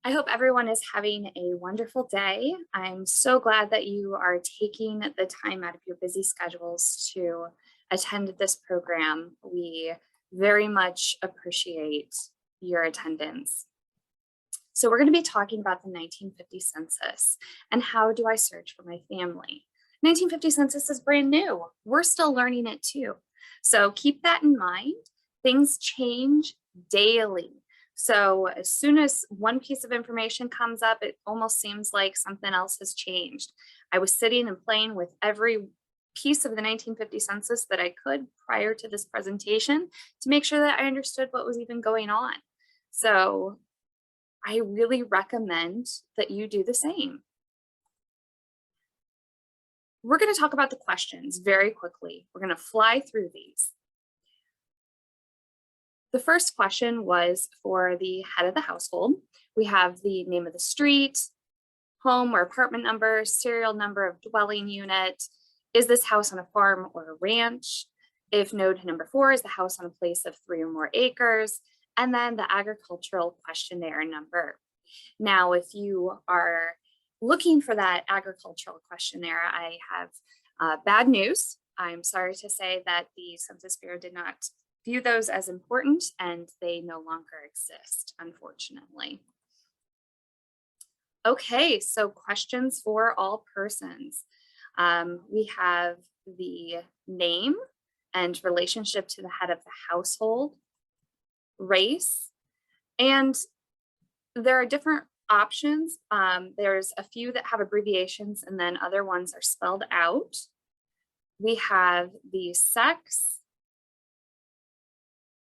I hope everyone is having a wonderful day. I'm so glad that you are taking the time out of your busy schedules to attend this program. We very much appreciate your attendance. So we're going to be talking about the 1950 census and how do I search for my family. 1950 census is brand new. We're still learning it too. So keep that in mind. Things change daily. So as soon as one piece of information comes up, it almost seems like something else has changed. I was sitting and playing with every piece of the 1950 census that I could prior to this presentation to make sure that I understood what was even going on. So I really recommend that you do the same. We're going to talk about the questions very quickly. We're going to fly through these. The first question was for the head of the household. We have the name of the street, home or apartment number, serial number of dwelling unit. Is this house on a farm or a ranch? If no to number 4, is the house on a place of 3 or more acres? And then the agricultural questionnaire number. Now, if you are looking for that agricultural questionnaire, I have bad news. I'm sorry to say that the Census Bureau did not view those as important and they no longer exist, unfortunately. Okay, so questions for all persons. We have the name and relationship to the head of the household, race, and there are different options. There's a few that have abbreviations and then other ones are spelled out. We have the sex.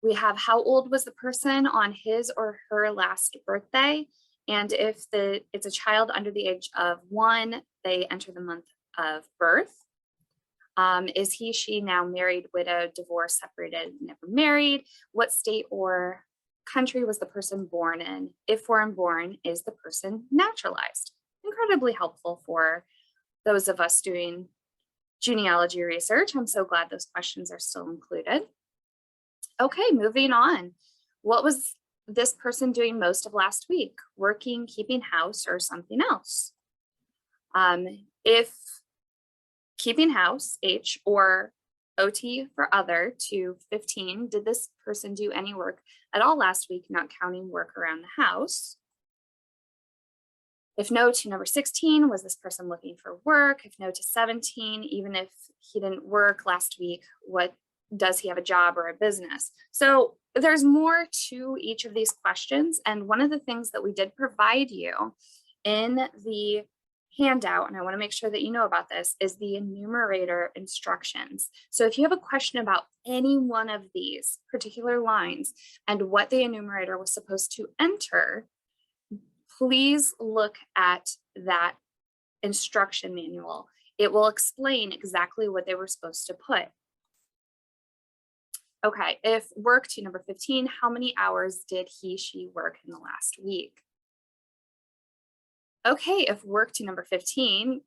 We have how old was the person on his or her last birthday. And if it's a child under the age of 1, they enter the month of birth. Is he, she now married, widowed, divorced, separated, never married? What state or country was the person born in? If foreign born, is the person naturalized? Incredibly helpful for those of us doing genealogy research. I'm so glad those questions are still included. Okay, moving on. What was this person doing most of last week? Working, keeping house, or something else? If keeping house, H, or OT for other to 15, did this person do any work at all last week, not counting work around the house? If no to number 16, was this person looking for work? If no to 17, even if he didn't work last week, what does he have a job or a business? So there's more to each of these questions. And one of the things that we did provide you in the handout, and I want to make sure that you know about this, is the enumerator instructions. So if you have a question about any one of these particular lines and what the enumerator was supposed to enter, please look at that instruction manual. It will explain exactly what they were supposed to put. Okay, if work to number 15, how many hours did he, she work in the last week? Okay, if work to number 15,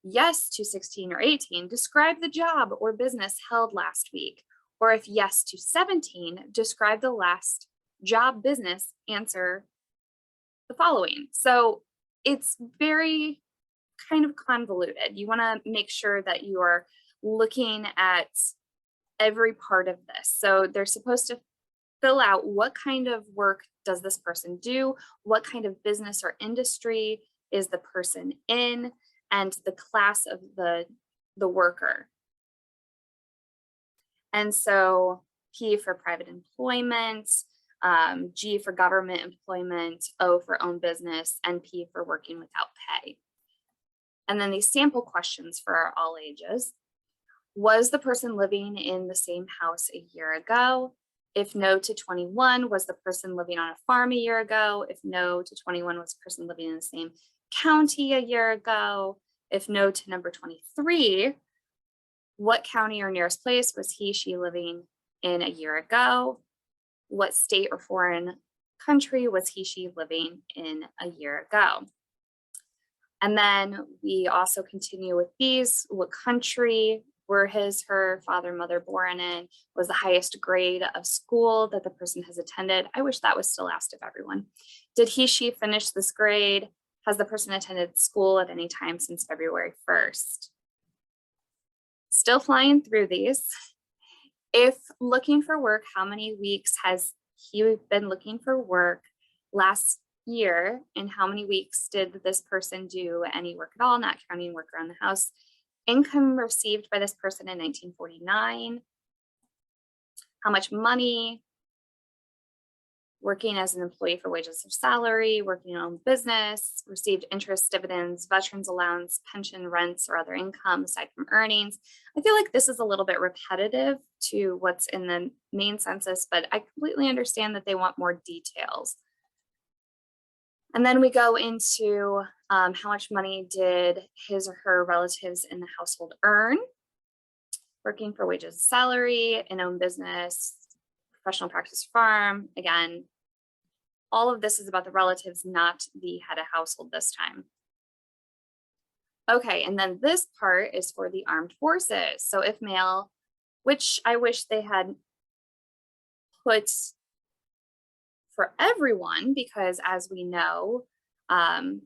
yes to 16 or 18, describe the job or business held last week. Or if yes to 17, describe the last job, business, answer the following. So it's very kind of convoluted. You want to make sure that you are looking at every part of this. So they're supposed to fill out what kind of work does this person do, what kind of business or industry is the person in, and the class of the worker. And so P for private employment, G for government employment, O for own business, and P for working without pay. And then these sample questions for all ages. Was the person living in the same house a year ago? If no to 21, was the person living on a farm a year ago? If no to 21, was the person living in the same county a year ago? If no to number 23, what county or nearest place was he, she living in a year ago? What state or foreign country was he, she living in a year ago? And then we also continue with these. What country were her father, mother born in, was the highest grade of school that the person has attended. I wish that was still asked of everyone. Did she finish this grade? Has the person attended school at any time since February 1st? Still flying through these. If looking for work, how many weeks has he been looking for work last year, and how many weeks did this person do any work at all, not counting work around the house? Income received by this person in 1949, how much money, working as an employee for wages or salary, working on business, received interest, dividends, veterans allowance, pension, rents, or other income aside from earnings. I feel like this is a little bit repetitive to what's in the main census, but I completely understand that they want more details. And then we go into how much money did his or her relatives in the household earn, working for wages, salary, in own business, professional practice farm. Again, all of this is about the relatives, not the head of household this time. Okay, and then this part is for the armed forces. So if male, which I wish they had put for everyone, because as we know,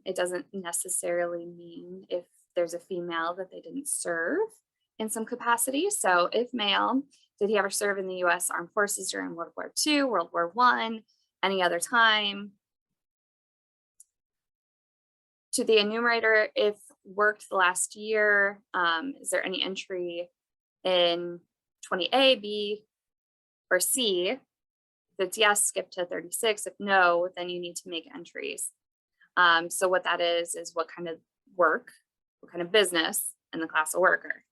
it doesn't necessarily mean if there's a female that they didn't serve in some capacity. So if male, did he ever serve in the US Armed Forces during World War II, World War I, any other time? To the enumerator, if worked the last year, is there any entry in 20A, B, or C? If it's yes, skip to 36. If no, then you need to make entries. So what that is what kind of work, what kind of business, and the class of worker.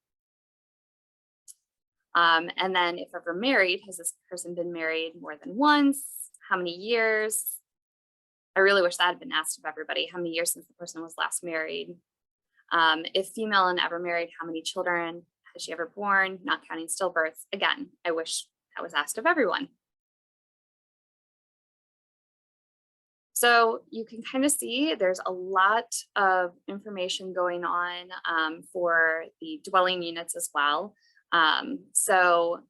And then if ever married, has this person been married more than once? How many years? I really wish that had been asked of everybody. How many years since the person was last married? If female and ever married, how many children has she ever born? Not counting stillbirths. Again, I wish that was asked of everyone. So you can kind of see there's a lot of information going on for the dwelling units as well. So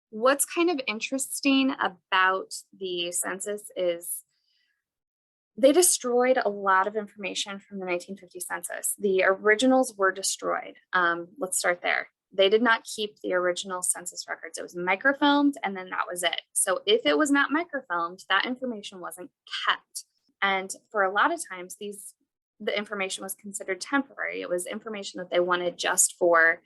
what's kind of interesting about the census is they destroyed a lot of information from the 1950 census. The originals were destroyed. Let's start there. They did not keep the original census records. It was microfilmed, and then that was it. So if it was not microfilmed, that information wasn't kept. And for a lot of times, the information was considered temporary. It was information that they wanted just for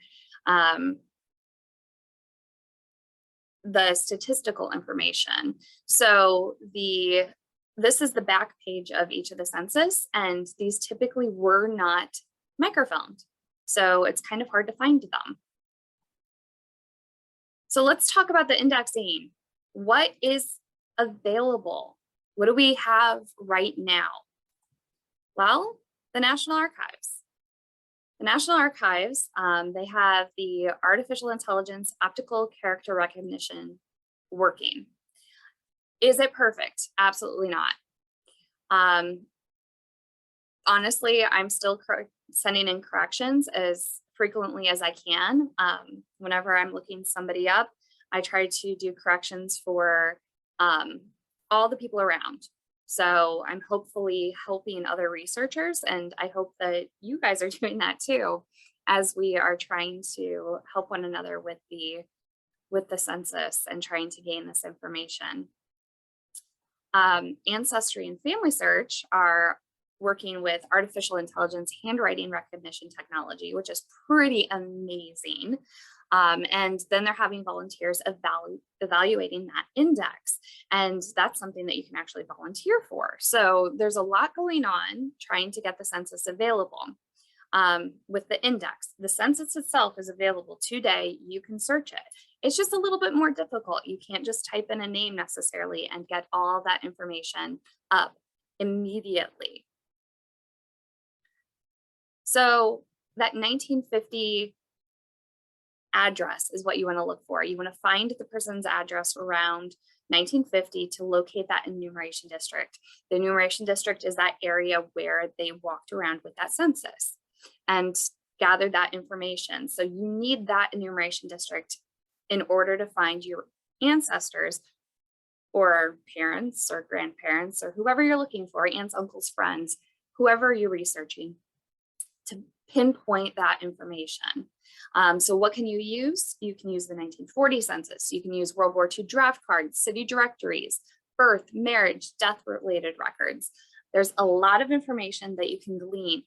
the statistical information. So this is the back page of each of the census, and these typically were not microfilmed. So it's kind of hard to find them. So let's talk about the indexing. What is available? What do we have right now? Well, the National Archives. The National Archives, they have the artificial intelligence optical character recognition working. Is it perfect? Absolutely not. Honestly, I'm still sending in corrections as frequently as I can. Whenever I'm looking somebody up, I try to do corrections for all the people around. So I'm hopefully helping other researchers, and I hope that you guys are doing that too, as we are trying to help one another with the census and trying to gain this information. Ancestry and Family Search are working with artificial intelligence handwriting recognition technology, which is pretty amazing. And then they're having volunteers evaluating that index. And that's something that you can actually volunteer for. So there's a lot going on trying to get the census available. With the index, the census itself is available today. You can search it. It's just a little bit more difficult. You can't just type in a name necessarily and get all that information up immediately. So that 1950 address is what you want to look for. You want to find the person's address around 1950 to locate that enumeration district. The enumeration district is that area where they walked around with that census. And gathered that information. So you need that enumeration district in order to find your ancestors or parents or grandparents or whoever you're looking for, aunts, uncles, friends, whoever you're researching, to pinpoint that information. So what can you use? You can use the 1940 census. You can use World War II draft cards, city directories, birth, marriage, death-related records. There's a lot of information that you can glean.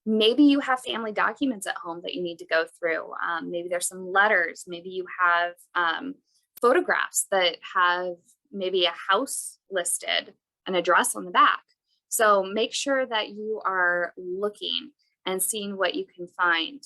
Maybe you have family documents at home that you need to go through. Maybe there's some letters. Maybe you have photographs that have maybe a house listed, an address on the back. So make sure that you are looking and seeing what you can find.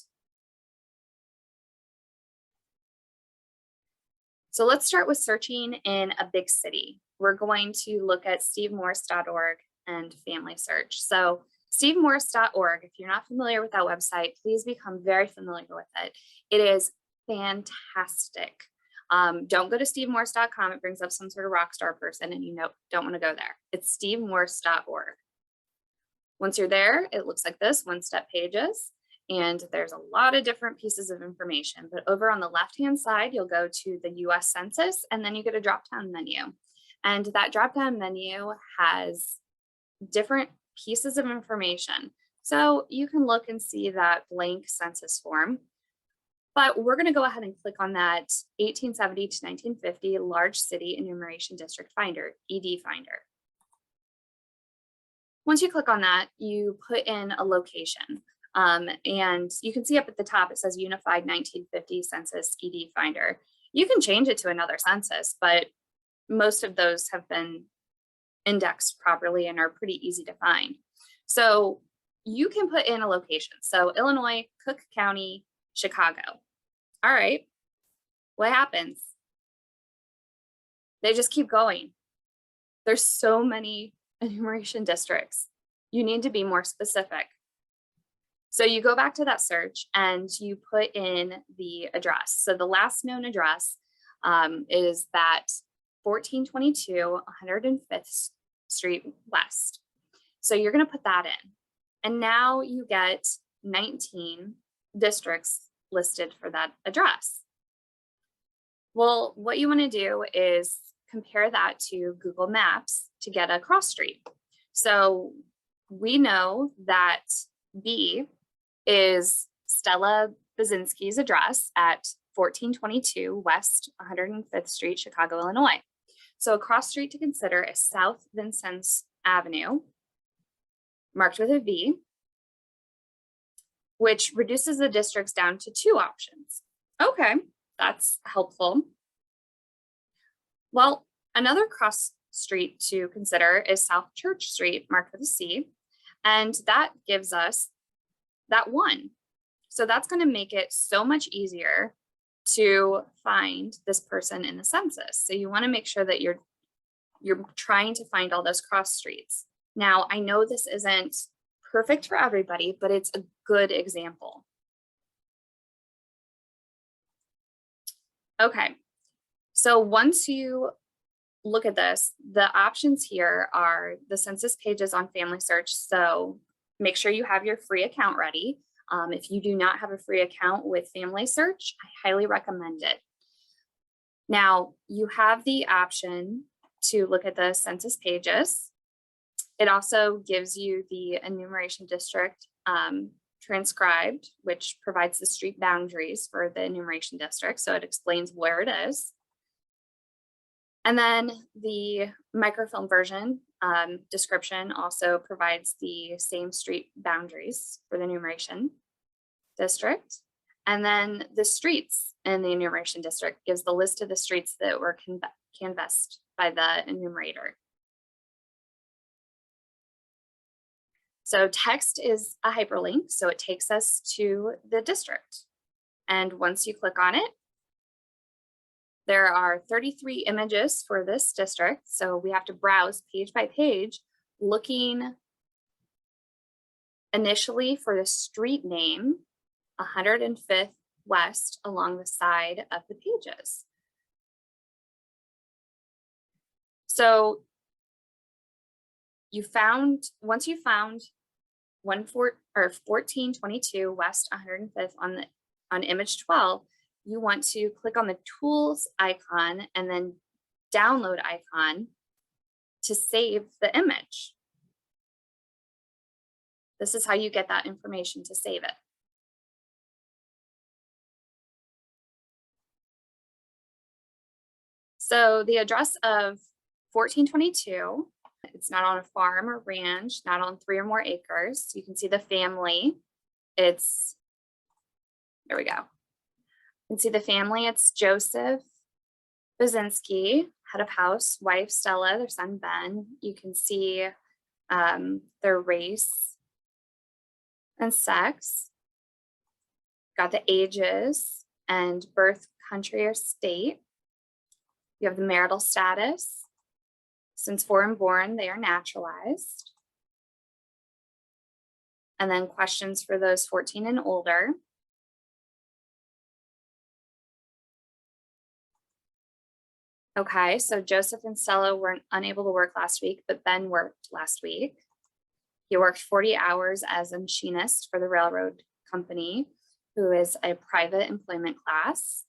So let's start with searching in a big city. We're going to look at stevemorse.org and Family Search. So stevemorse.org, if you're not familiar with that website, please become very familiar with it. It is fantastic. Don't go to stevemorse.com. It brings up some sort of rock star person and you don't want to go there. It's stevemorse.org. Once you're there, it looks like this, one-step pages, and there's a lot of different pieces of information. But over on the left-hand side, you'll go to the US Census, and then you get a drop-down menu. And that drop-down menu has different pieces of information. So you can look and see that blank census form. But we're going to go ahead and click on that 1870 to 1950 Large City Enumeration District Finder, ED Finder. Once you click on that, you put in a location. And you can see up at the top, it says Unified 1950 Census ED Finder. You can change it to another census, but most of those have been indexed properly and are pretty easy to find. So you can put in a location. So Illinois, Cook County, Chicago. All right, what happens? They just keep going. There's so many enumeration districts. You need to be more specific. So you go back to that search and you put in the address. So the last known address is that 1422 105th Street West. So you're going to put that in. And now you get 19 districts listed for that address. Well, what you want to do is compare that to Google Maps to get a cross street. So we know that B is Stella Basinski's address at 1422 West 105th Street, Chicago, Illinois. So a cross street to consider is South Vincennes Avenue, marked with a V, which reduces the districts down to 2 options. Okay, that's helpful. Well, another cross street to consider is South Church Street, marked with a C, and that gives us that 1. So that's going to make it so much easier to find this person in the census. So you want to make sure that you're trying to find all those cross streets. Now, I know this isn't perfect for everybody, but it's a good example. Okay, so once you look at this, the options here are the census pages on Family Search. So make sure you have your free account ready. If you do not have a free account with Family Search, I highly recommend it. Now, you have the option to look at the census pages. It also gives you the enumeration district transcribed, which provides the street boundaries for the enumeration district. So it explains where it is. And then the microfilm version description also provides the same street boundaries for the enumeration district. And then the streets in the enumeration district gives the list of the streets that were canvassed by the enumerator. So text is a hyperlink, so it takes us to the district. And once you click on it, there are 33 images for this district. So we have to browse page by page, looking initially for the street name, 105th West, along the side of the pages. So once you found 1422 West 105th on image 12, you want to click on the tools icon and then download icon to save the image. This is how you get that information to save it. So the address of 1422, it's not on a farm or ranch, not on 3 or more acres. You can see the family. There we go. You can see the family. It's Joseph Bazinski, head of house, wife Stella, their son Ben. You can see their race and sex. Got the ages and birth country or state. You have the marital status. Since foreign born, they are naturalized. And then questions for those 14 and older. Okay, so Joseph and Stella weren't unable to work last week, but Ben worked last week. He worked 40 hours as a machinist for the railroad company, who is a private employment class.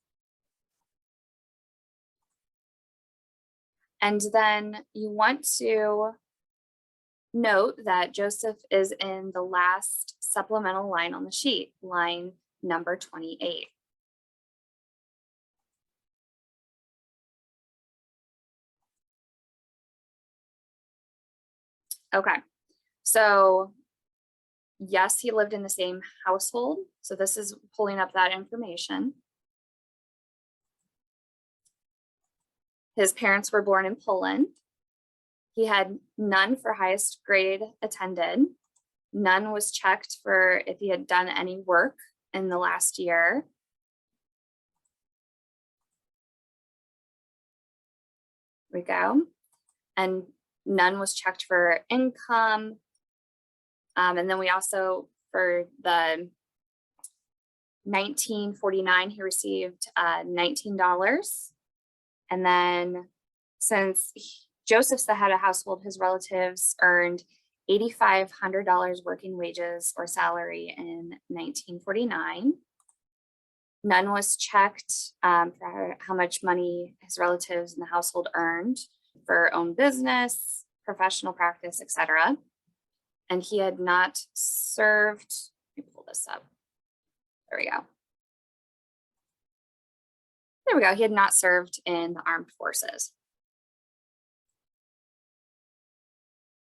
And then you want to note that Joseph is in the last supplemental line on the sheet, line number 28. Okay, so yes, he lived in the same household. So this is pulling up that information. His parents were born in Poland. He had none for highest grade attended. None was checked for if he had done any work in the last year. There we go. And none was checked for income. And then we also, for the 1949, he received $19. And then since Joseph's the head of household, his relatives earned $8,500 working wages or salary in 1949. None was checked for how much money his relatives in the household earned for own business, professional practice, etc. And he had not served, let me pull this up. There we go. There we go. He had not served in the armed forces.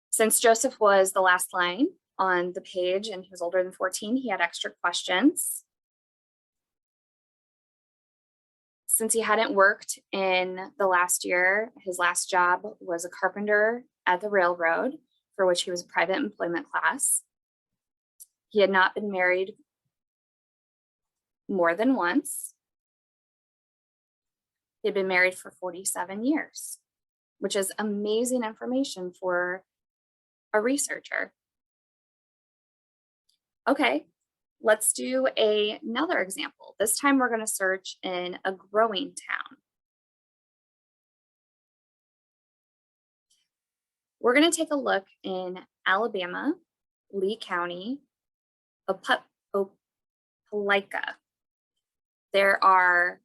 Since Joseph was the last line on the page and he was older than 14, he had extra questions. Since he hadn't worked in the last year, his last job was a carpenter at the railroad, for which he was a private employment class. He had not been married more than once. He had been married for 47 years, which is amazing information for a researcher. Okay, let's do another example. This time we're going to search in a growing town. We're going to take a look in Alabama, Lee County, Opelika. There are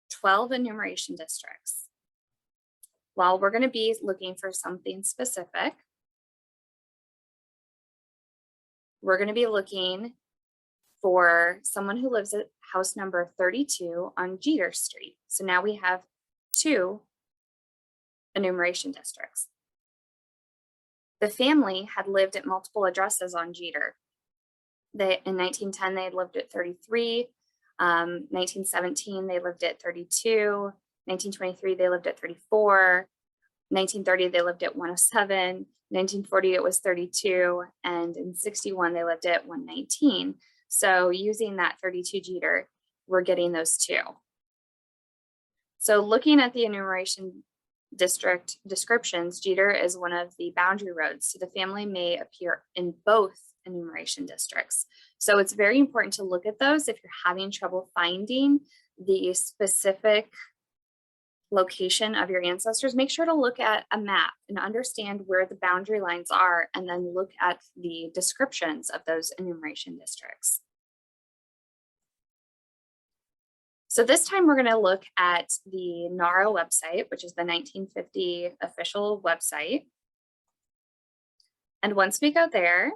12 enumeration districts. Well, we're going to be looking for something specific. We're going to be looking for someone who lives at house number 32 on Jeter Street. So now we have 2 enumeration districts. The family had lived at multiple addresses on Jeter. In 1910, they had lived at 33. 1917, they lived at 32. 1923, they lived at 34. 1930, they lived at 107. 1940, it was 32. And in 61, they lived at 119. So using that 32 Jeter, we're getting those 2. So looking at the enumeration district descriptions, Jeter is one of the boundary roads. So the family may appear in both enumeration districts. So it's very important to look at those if you're having trouble finding the specific location of your ancestors, make sure to look at a map and understand where the boundary lines are, and then look at the descriptions of those enumeration districts. So this time we're going to look at the NARA website, which is the 1950 official website. And once we go there,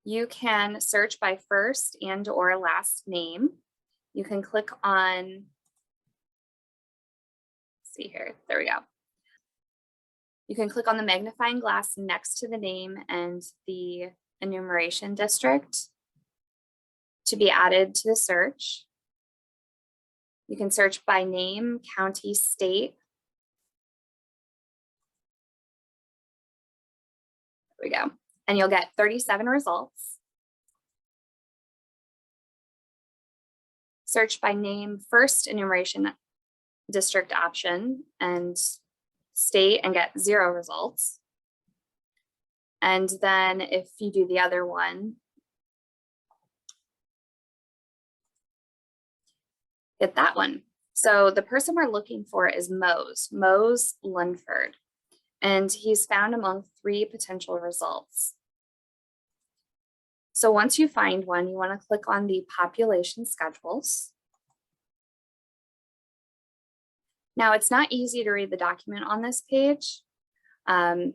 you can search by first and or last name. You can click on, see here, there we go. You can click on the magnifying glass next to the name and the enumeration district to be added to the search. You can search by name, county, state. There we go. And you'll get 37 results. Search by name, first enumeration district option, and state, and get 0 results. And then if you do the other one, get that one. So the person we're looking for is Mose Lunford, and he's found among 3 potential results. So once you find one, you want to click on the population schedules. Now, it's not easy to read the document on this page. You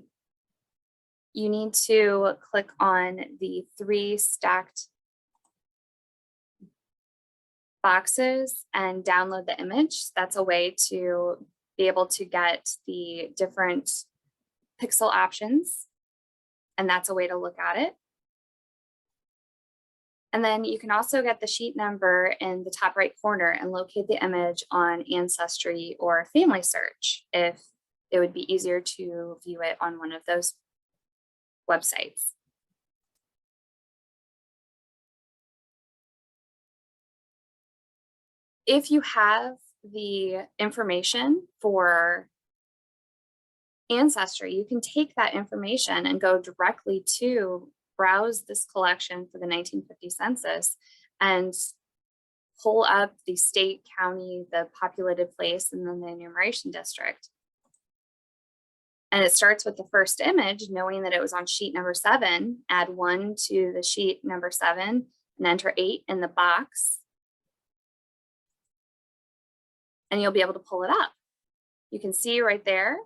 need to click on the 3 stacked boxes and download the image. That's a way to be able to get the different pixel options, and that's a way to look at it. And then you can also get the sheet number in the top right corner and locate the image on Ancestry or Family Search if it would be easier to view it on one of those websites. If you have the information for Ancestry, you can take that information and go directly to browse this collection for the 1950 census and pull up the state, county, the populated place, and then the enumeration district. And it starts with the first image, knowing that it was on sheet number 7, add 1 to the sheet number 7 and enter 8 in the box. And you'll be able to pull it up. You can see right there,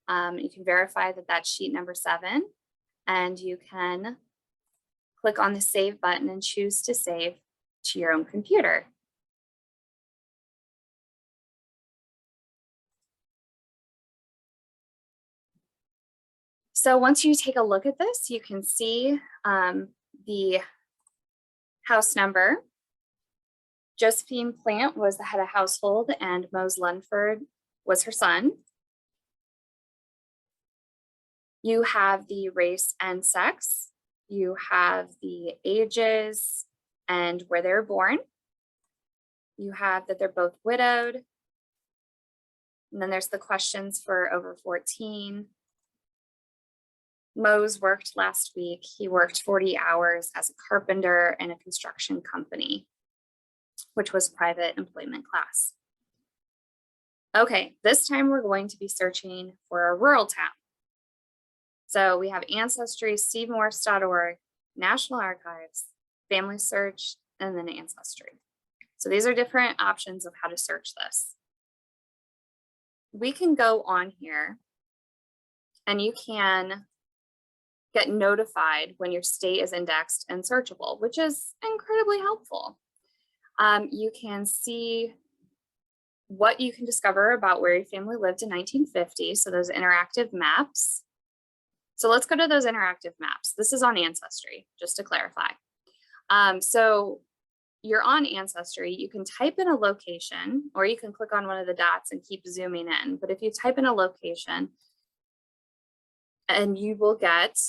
you can verify that that's sheet number 7, and you can click on the save button and choose to save to your own computer. So once you take a look at this, you can see the house number. Josephine Plant was the head of household, and Mose Lunford was her son. You have the race and sex. You have the ages and where they were born. You have that they're both widowed. And then there's the questions for over 14. Mose worked last week. He worked 40 hours as a carpenter in a construction company, which was private employment class. Okay, this time we're going to be searching for a rural town. So we have Ancestry, stevemorse.org, National Archives, Family Search, and then Ancestry. So these are different options of how to search this. We can go on here and you can get notified when your state is indexed and searchable, which is incredibly helpful. You can see what you can discover about where your family lived in 1950. So those interactive maps. So let's go to those interactive maps. This is on Ancestry, just to clarify. So you're on Ancestry, you can type in a location, or you can click on one of the dots and keep zooming in. But if you type in a location, and you will get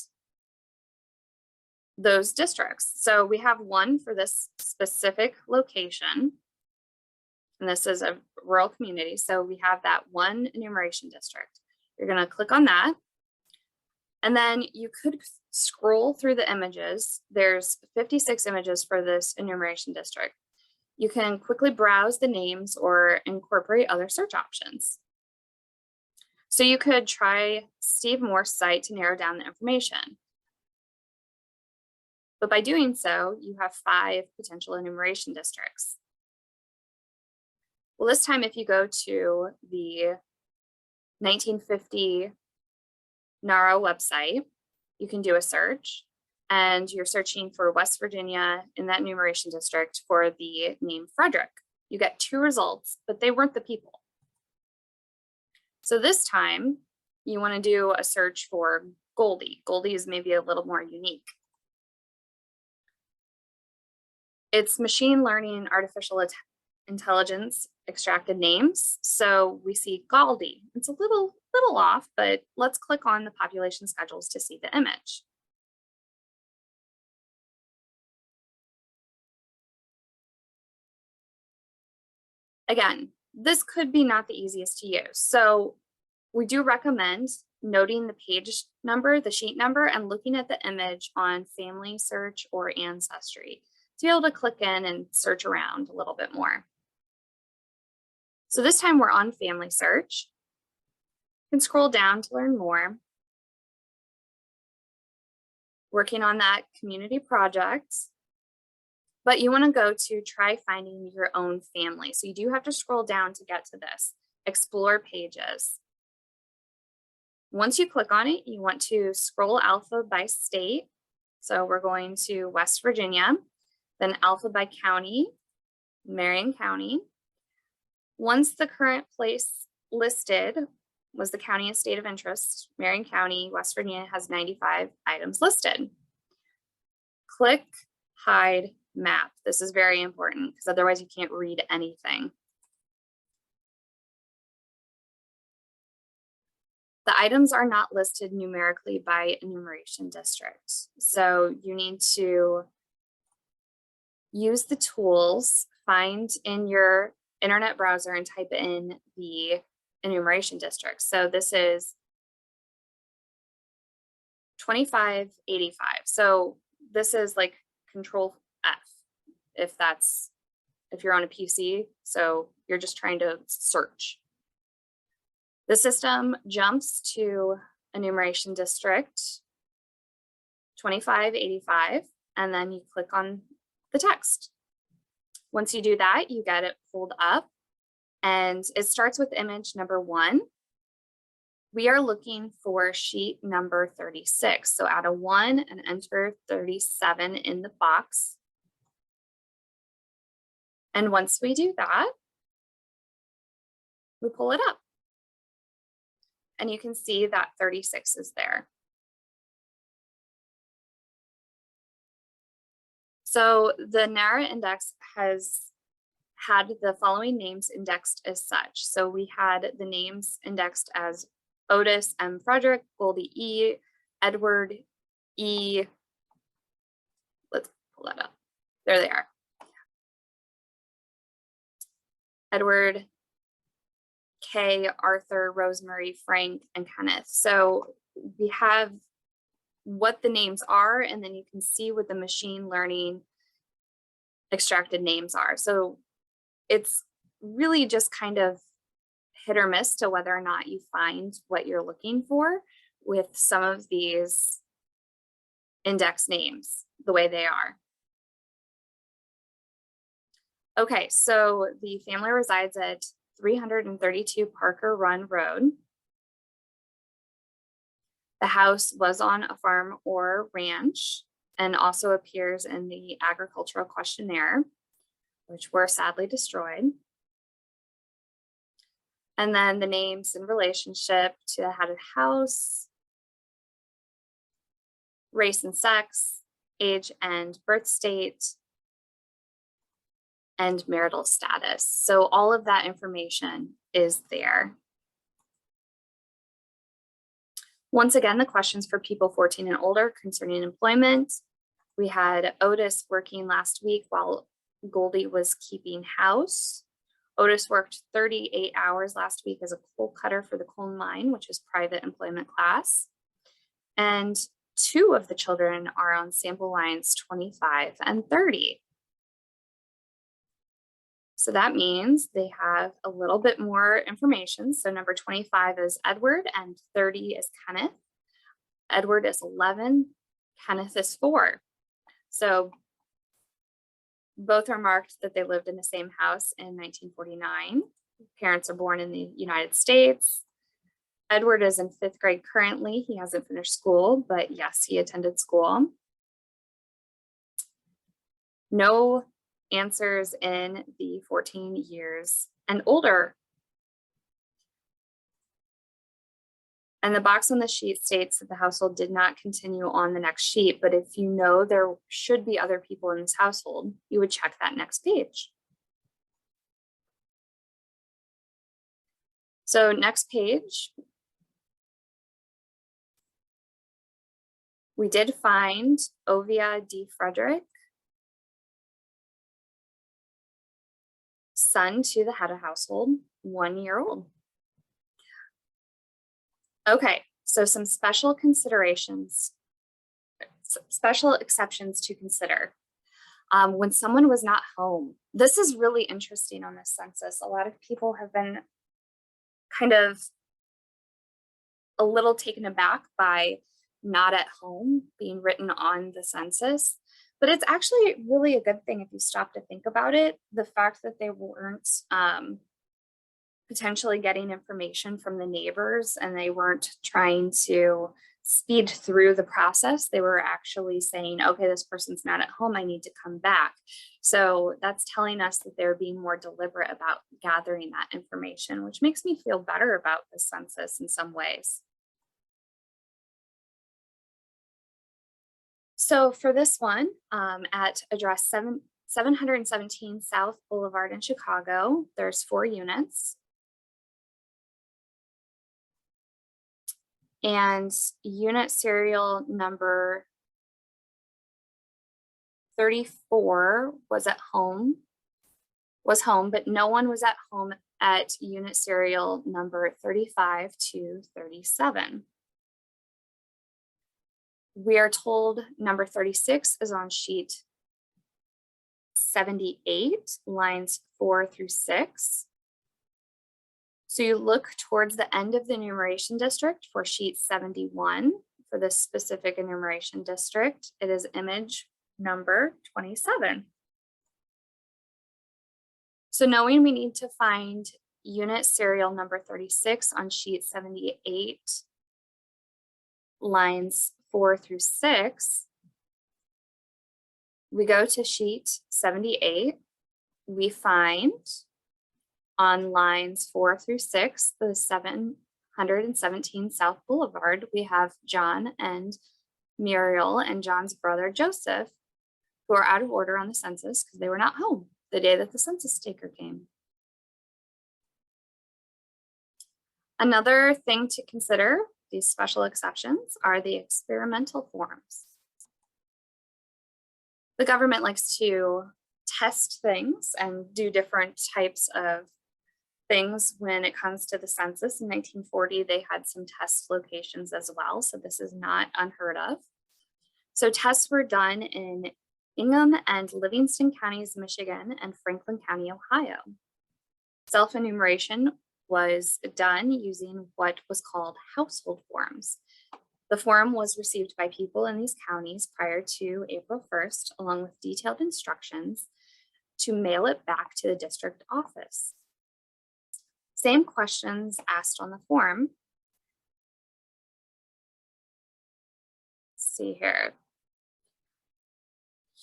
those districts. So we have one for this specific location, and this is a rural community. So we have that one enumeration district. You're going to click on that. And then you could scroll through the images. There's 56 images for this enumeration district. You can quickly browse the names or incorporate other search options. So you could try Steve Moore's site to narrow down the information. But by doing so, you have 5 potential enumeration districts. Well, this time, if you go to the 1950 NARA website, you can do a search, and you're searching for West Virginia in that enumeration district for the name Frederick. You get 2 results, but they weren't the people. So this time, you want to do a search for Goldie. Goldie is maybe a little more unique. It's machine learning, artificial intelligence extracted names. So we see Goldie. It's a little off, but let's click on the population schedules to see the image. Again, this could be not the easiest to use. So we do recommend noting the page number, the sheet number, and looking at the image on Family Search or Ancestry to be able to click in and search around a little bit more. So this time we're on Family Search. You can scroll down to learn more. Working on that community project. But you want to go to try finding your own family. So you do have to scroll down to get to this. Explore pages. Once you click on it, you want to scroll alpha by state. So we're going to West Virginia, then alpha by county, Marion County. Once the current place listed was the county and state of interest, Marion County, West Virginia has 95 items listed. Click, hide, map. This is very important because otherwise you can't read anything. The items are not listed numerically by enumeration district. So you need to use the tools, find in your internet browser and type in the enumeration district. So this is 2585. So this is like Control F if you're on a PC. So you're just trying to search. The system jumps to enumeration district 2585, and then you click on the text. Once you do that, you get it pulled up, and it starts with image number 1. We are looking for sheet number 36. So add a 1 and enter 37 in the box. And once we do that, we pull it up. And you can see that 36 is there. So the NARA index has had the following names indexed as such. So we had the names indexed as Otis M. Frederick, Goldie E, Edward E. Let's pull that up. There they are. Edward K, Arthur, Rosemary, Frank, and Kenneth. So we have what the names are, and then you can see what the machine learning extracted names are. So it's really just kind of hit or miss to whether or not you find what you're looking for with some of these index names the way they are. Okay, so the family resides at 332 Parker Run Road. The house was on a farm or ranch and also appears in the agricultural questionnaire, which were sadly destroyed. And then the names in relationship to the head of the house, race and sex, age and birth state, and marital status. So all of that information is there. Once again, the questions for people 14 and older concerning employment. We had Otis working last week while Goldie was keeping house. Otis worked 38 hours last week as a coal cutter for the coal mine, which is private employment class. And 2 of the children are on sample lines 25 and 30. So that means they have a little bit more information. So number 25 is Edward and 30 is Kenneth. Edward is 11, Kenneth is 4. So both are marked that they lived in the same house in 1949. Parents are born in the United States. Edward is in 5th grade currently. He hasn't finished school, but yes, he attended school. No answers in the 14 years and older. And the box on the sheet states that the household did not continue on the next sheet, but if you know there should be other people in this household, you would check that next page. So next page, we did find Ovia D. Frederick, son to the head of household, 1 year old. Okay, so some special considerations, special exceptions to consider. When someone was not home, this is really interesting on this census. A lot of people have been kind of a little taken aback by not at home being written on the census, but it's actually really a good thing if you stop to think about it. The fact that they weren't potentially getting information from the neighbors and they weren't trying to speed through the process. They were actually saying, okay, this person's not at home, I need to come back. So that's telling us that they're being more deliberate about gathering that information, which makes me feel better about the census in some ways. So for this one, at address 717 South Boulevard in Chicago, there's 4 units. And unit serial number 34 was home, but no one was at home at unit serial number 35 to 37. We are told number 36 is on sheet 78, lines 4 through 6. So you look towards the end of the enumeration district for sheet 71 for this specific enumeration district. It is image number 27. So knowing we need to find unit serial number 36 on sheet 78, lines 4 through 6, we go to sheet 78. We find on lines 4 through 6, the 717 South Boulevard, we have John and Muriel and John's brother Joseph, who are out of order on the census because they were not home the day that the census taker came. Another thing to consider, these special exceptions, are the experimental forms. The government likes to test things and do different types of things when it comes to the census. In 1940, they had some test locations as well, so this is not unheard of. So tests were done in Ingham and Livingston counties, Michigan, and Franklin County, Ohio. Self-enumeration was done using what was called household forms. The form was received by people in these counties prior to April 1st, along with detailed instructions to mail it back to the district office. Same questions asked on the form. Let's see here.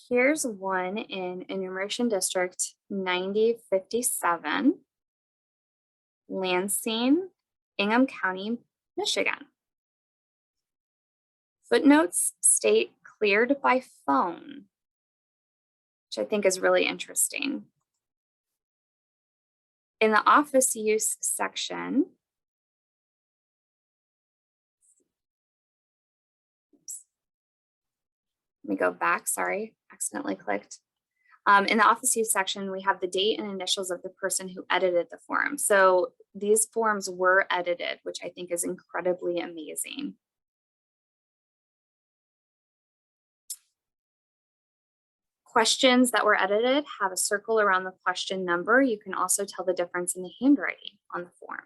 Here's one in Enumeration District 9057, Lansing, Ingham County, Michigan. Footnotes state cleared by phone, which I think is really interesting. In the office use section, let me go back, sorry, accidentally clicked. In the office use section, we have the date and initials of the person who edited the form. So these forms were edited, which I think is incredibly amazing. Questions that were edited have a circle around the question number. You can also tell the difference in the handwriting on the form.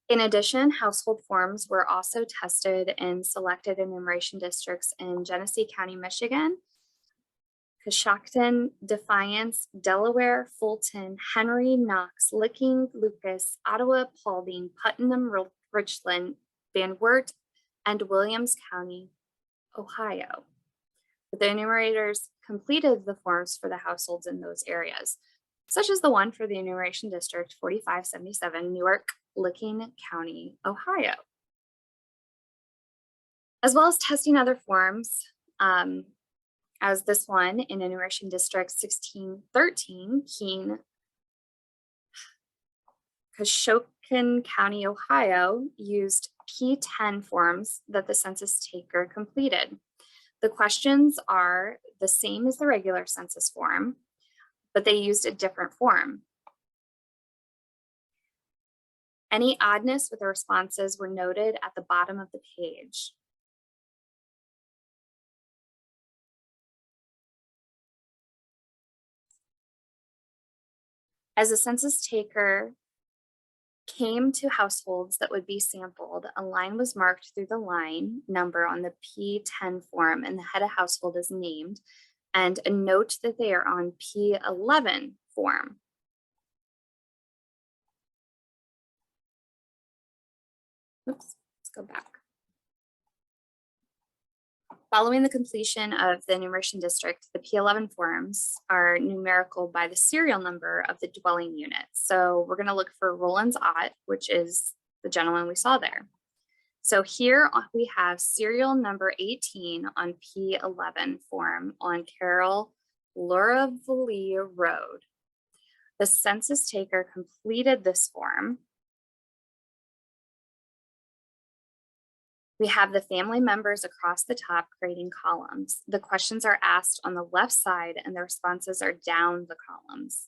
In addition, household forms were also tested in selected enumeration districts in Genesee County, Michigan, Coshocton, Defiance, Delaware, Fulton, Henry, Knox, Licking, Lucas, Ottawa, Paulding, Putnam, Richland, Van Wert, and Williams County, Ohio. But the enumerators completed the forms for the households in those areas, such as the one for the Enumeration District 4577, Newark, Licking County, Ohio. As well as testing other forms, as this one in Enumeration District 1613, Keene, Coshocton County, Ohio, used P10 forms that the census taker completed. The questions are the same as the regular census form, but they used a different form. Any oddness with the responses were noted at the bottom of the page. As a census taker came to households that would be sampled, a line was marked through the line number on the P10 form, and the head of household is named, and a note that they are on P11 form. Oops, let's go back. Following the completion of the enumeration district, the P11 forms are numerical by the serial number of the dwelling unit. So we're going to look for Roland's Ott, which is the gentleman we saw there. So here we have serial number 18 on P11 form on Carroll Loravalee Road. The census taker completed this form. We have the family members across the top creating columns. The questions are asked on the left side and the responses are down the columns.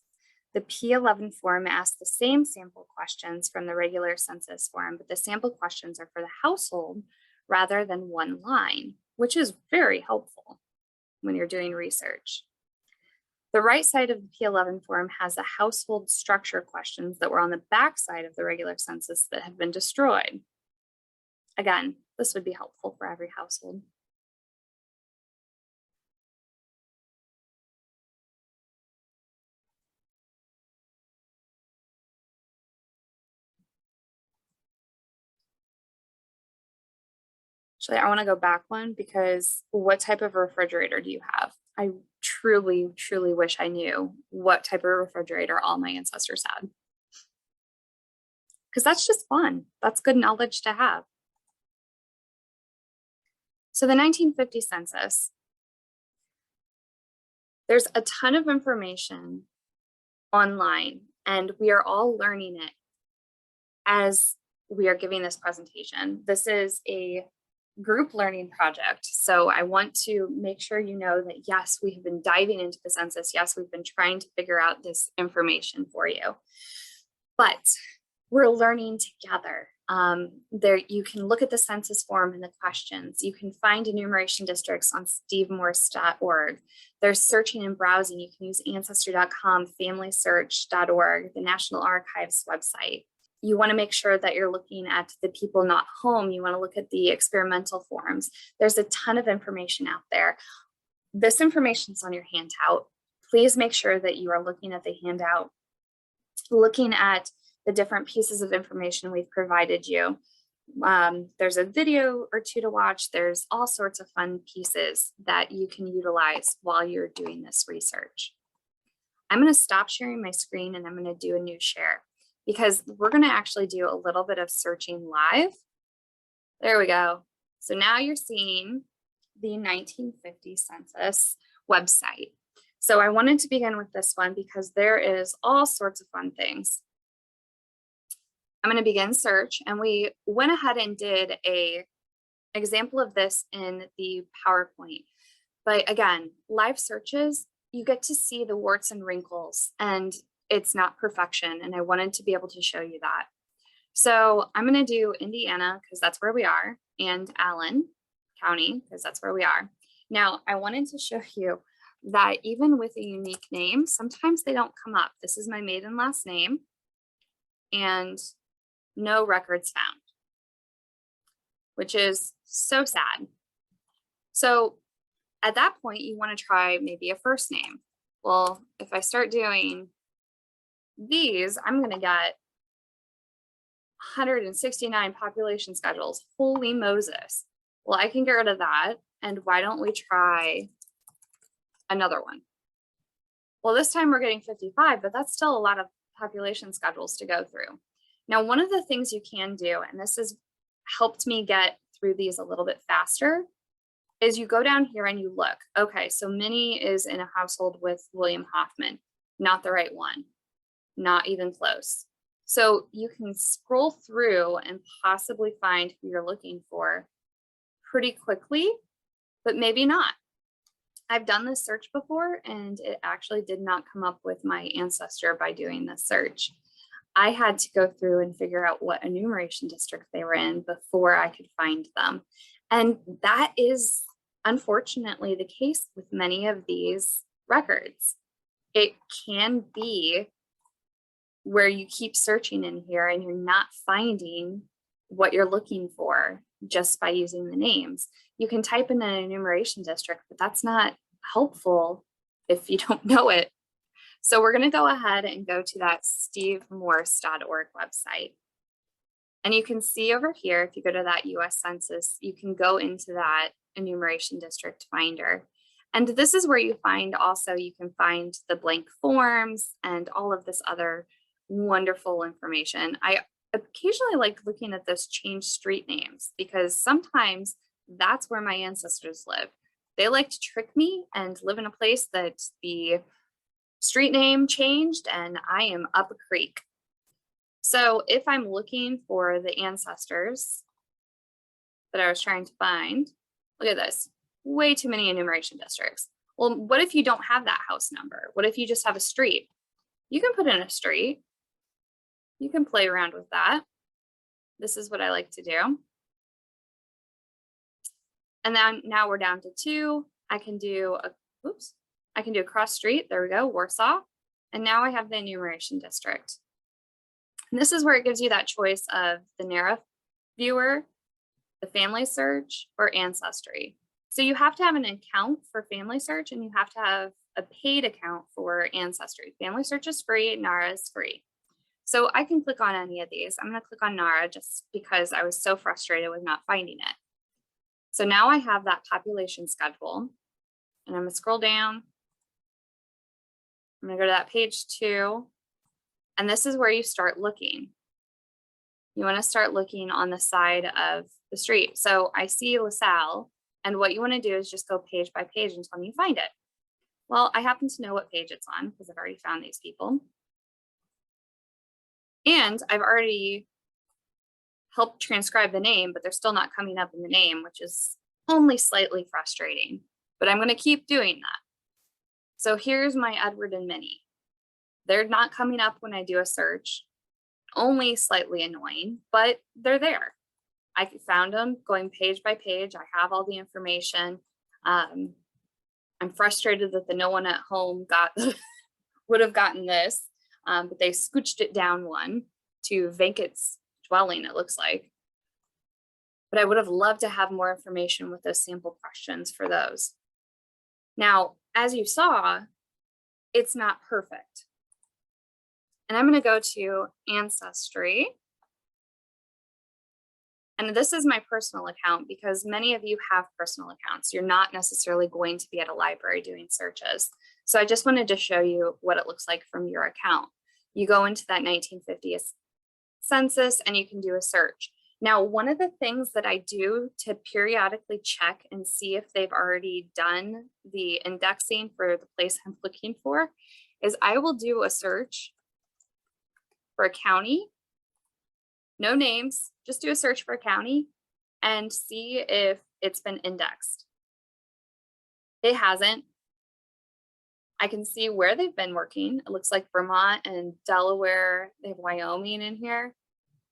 The P11 form asks the same sample questions from the regular census form, but the sample questions are for the household rather than one line, which is very helpful when you're doing research. The right side of the P11 form has the household structure questions that were on the back side of the regular census that have been destroyed. Again, this would be helpful for every household. Actually, I want to go back one because what type of refrigerator do you have? I truly, truly wish I knew what type of refrigerator all my ancestors had. Because that's just fun. That's good knowledge to have. So the 1950 census, there's a ton of information online and we are all learning it as we are giving this presentation. This is a group learning project. So I want to make sure you know that yes, we have been diving into the census. Yes, we've been trying to figure out this information for you, but we're learning together. There, you can look at the census form and the questions. You can find enumeration districts on stevemorse.org. There's searching and browsing. You can use ancestry.com, familysearch.org, the National Archives website. You want to make sure that you're looking at the people not home. You want to look at the experimental forms. There's a ton of information out there. This information is on your handout. Please make sure that you are looking at the handout, looking at the different pieces of information we've provided you. There's a video or two to watch. There's all sorts of fun pieces that you can utilize while you're doing this research. I'm going to stop sharing my screen and I'm going to do a new share because we're going to actually do a little bit of searching live. There we go. So now you're seeing the 1950 census website. So I wanted to begin with this one because there is all sorts of fun things. I'm going to begin search, and we went ahead and did an example of this in the PowerPoint. But again, live searches, you get to see the warts and wrinkles, and it's not perfection. And I wanted to be able to show you that. So I'm going to do Indiana because that's where we are, and Allen County, because that's where we are. Now, I wanted to show you that even with a unique name, sometimes they don't come up. This is my maiden last name and no records found, which is so sad. So at that point, you want to try maybe a first name. Well, if I start doing these, I'm going to get 169 population schedules. Holy Moses. Well, I can get rid of that. And why don't we try another one? Well, this time we're getting 55, but that's still a lot of population schedules to go through. Now, one of the things you can do, and this has helped me get through these a little bit faster, is you go down here and you look. Okay, so Minnie is in a household with William Hoffman. Not the right one. Not even close. So you can scroll through and possibly find who you're looking for pretty quickly, but maybe not. I've done this search before and it actually did not come up with my ancestor by doing this search. I had to go through and figure out what enumeration district they were in before I could find them. And that is unfortunately the case with many of these records. It can be where you keep searching in here and you're not finding what you're looking for just by using the names. You can type in an enumeration district, but that's not helpful if you don't know it. So we're going to go ahead and go to that stevemorse.org website. And you can see over here, if you go to that US Census, you can go into that enumeration district finder. And this is where you find also, you can find the blank forms and all of this other wonderful information. I occasionally like looking at those changed street names because sometimes that's where my ancestors live. They like to trick me and live in a place that the street name changed and I am up a creek. So if I'm looking for the ancestors that I was trying to find, look at this, way too many enumeration districts. Well, what if you don't have that house number? What if you just have a street? You can put in a street. You can play around with that. This is what I like to do. And then now we're down to 2. I can do a cross street. There we go, Warsaw. And now I have the enumeration district. And this is where it gives you that choice of the narrow viewer, the family search, or ancestry. So you have to have an account for family search and you have to have a paid account for ancestry. Family search is free, NARA is free. So I can click on any of these. I'm going to click on NARA just because I was so frustrated with not finding it. So now I have that population schedule and I'm going to scroll down. I'm going to go to that page 2. And this is where you start looking. You want to start looking on the side of the street. So I see LaSalle, and what you want to do is just go page by page until you find it. Well, I happen to know what page it's on because I've already found these people. And I've already helped transcribe the name, but they're still not coming up in the name, which is only slightly frustrating, but I'm going to keep doing that. So here's my Edward and Minnie. They're not coming up when I do a search, only slightly annoying, but they're there. I found them going page by page. I have all the information. I'm frustrated that the no one at home would have gotten this, but they scooched it down one to Venkat's dwelling, it looks like. But I would have loved to have more information with those sample questions for those. Now, as you saw, it's not perfect. And I'm going to go to Ancestry. And this is my personal account because many of you have personal accounts. You're not necessarily going to be at a library doing searches. So I just wanted to show you what it looks like from your account. You go into that 1950 census and you can do a search. Now, one of the things that I do to periodically check and see if they've already done the indexing for the place I'm looking for is I will do a search for a county, no names, just do a search for a county and see if it's been indexed. It hasn't. I can see where they've been working. It looks like Vermont and Delaware. They have Wyoming in here,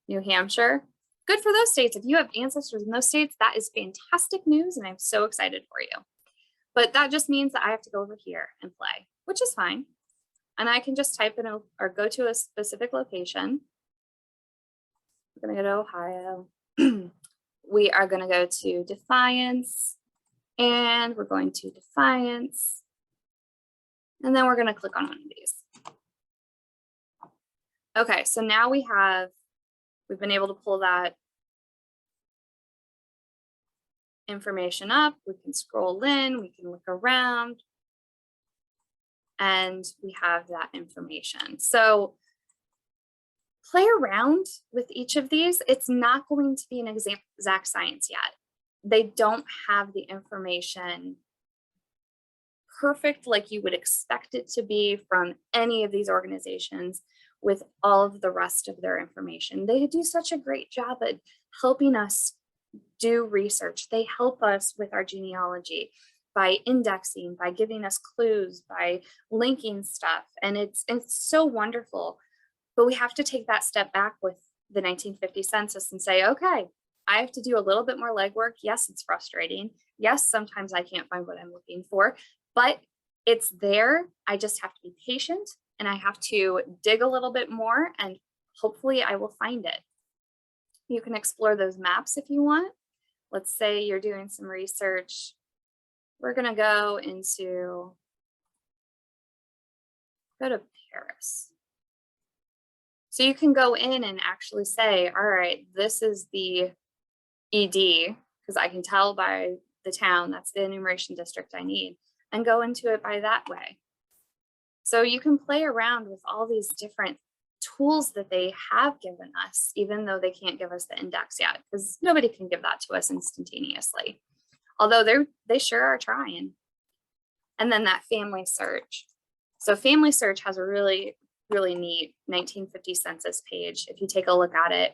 New Hampshire. good for those states. If you have ancestors in those states, that is fantastic news, and I'm so excited for you. But that just means that I have to go over here and play, which is fine. And I can just type in or go to a specific location. We're gonna go to Ohio. We are gonna go to Defiance, and we're going to Defiance. And then we're gonna click on one of these. Okay, so now we've been able to pull that information up. We can scroll in, we can look around, and we have that information. So play around with each of these. It's not going to be an exact science yet. They don't have the information perfect like you would expect it to be from any of these organizations with all of the rest of their information. They do such a great job at helping us do research. They help us with our genealogy by indexing, by giving us clues, by linking stuff. And it's so wonderful. But we have to take that step back with the 1950 census and say, okay, I have to do a little bit more legwork. Yes, it's frustrating. Yes, sometimes I can't find what I'm looking for, but it's there. I just have to be patient, and I have to dig a little bit more, and hopefully I will find it. You can explore those maps if you want. Let's say you're doing some research. We're gonna go to Paris. So you can go in and actually say, all right, this is the ED, because I can tell by the town, that's the enumeration district I need, and go into it by that way. So you can play around with all these different tools that they have given us, even though they can't give us the index yet, because nobody can give that to us instantaneously. Although they sure are trying. And then that family search. So family search has a really neat 1950 census page if you take a look at it.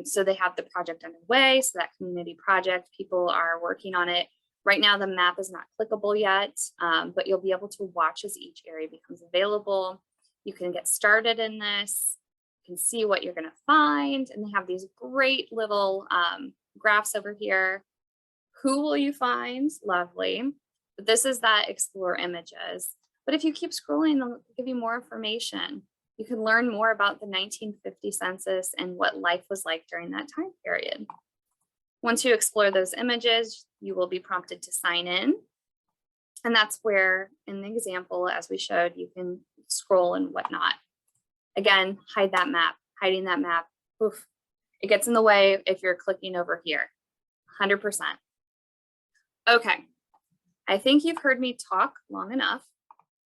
So they have the project underway, so that community project, people are working on it. Right now the map is not clickable yet, but you'll be able to watch as each area becomes available. You can get started in this, you can see what you're gonna find, and they have these great little graphs over here. Who will you find? Lovely. But this is that explore images. But if you keep scrolling, they'll give you more information. You can learn more about the 1950 census and what life was like during that time period. Once you explore those images, you will be prompted to sign in. And that's where, in the example, as we showed, you can scroll and whatnot. Again, hide that map. Hiding that map, oof, it gets in the way if you're clicking over here, 100%. Okay, I think you've heard me talk long enough.